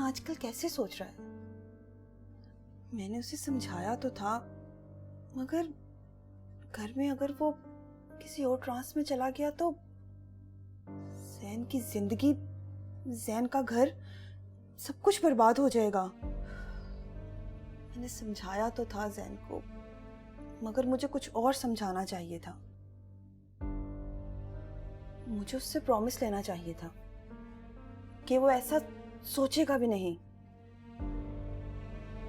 आजकल कैसे सोच रहा है? मैंने उसे समझाया तो था, मगर घर में अगर वो किसी और ट्रांस में चला गया तो जैन की जिंदगी, जैन का घर, सब कुछ बर्बाद हो जाएगा। मैंने समझाया तो था जैन को, मगर मुझे कुछ और समझाना चाहिए था। मुझे उससे प्रॉमिस लेना चाहिए था कि वो ऐसा सोचेगा भी नहीं।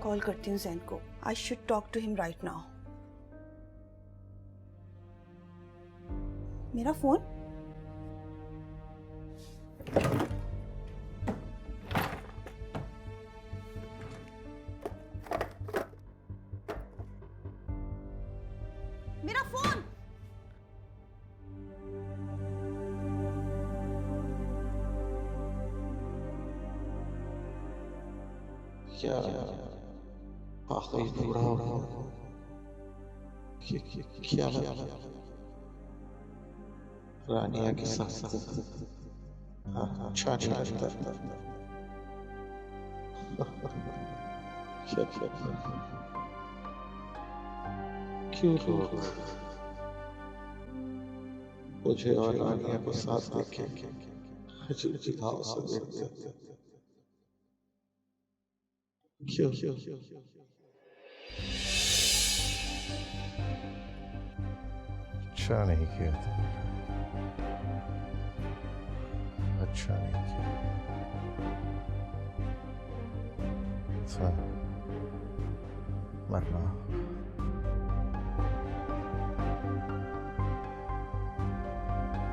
कॉल करती हूँ जैन को। I should talk to him right now. मेरा फोन? मेरा फोन! क्या आखिरी पूरा हो? क्या रानिया के साथ अच्छा नहीं लगता। क्या क्यों लोग मुझे और रानिया को साथ देखे अजीब भाव से देखते? क्यों अच्छा नहीं किया तुमने, अच्छा नहीं किया। अच्छा मरना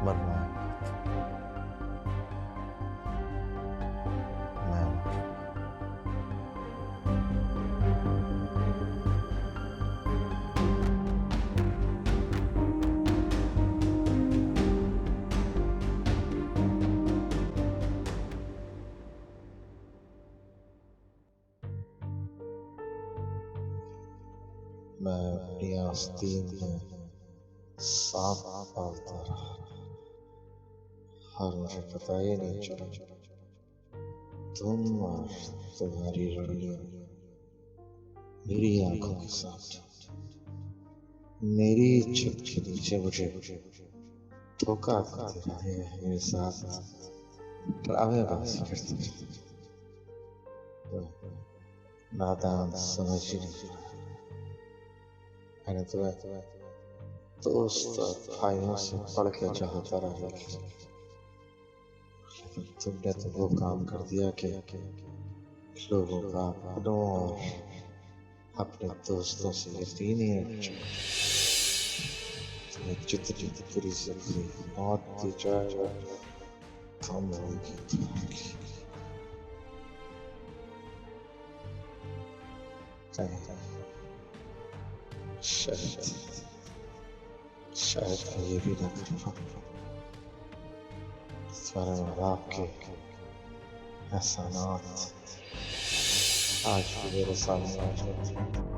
मरना मैं अपनी आस्तीन में सांप पालता रहा और मुझे पता ही नहीं चला तुम और तुम्हारी रड़ियां मेरी आंखों के साथ मेरी छत के नीचे मुझे धोखा देते रहे, मेरे साथ ड्रामेबाजी करते रहे। नादान समझ ही नहीं रहा। मैंने तुम्हें दोस्त और भाइयों से पढ़ के चाहता रहा, लेकिन तुमने तो वो काम कर दिया कि लोगों का अपनों और अपने दोस्तों से यकीन ही हट चुका। तुम्हें जितनी बुरी जिंदगी मौत दी जाए कम होगी तुम्हारी। शायद मैं ये भी ना कर पाऊँ। इस बारे में आपके एहसानात आज भी मेरे सामने आ जाते हैं।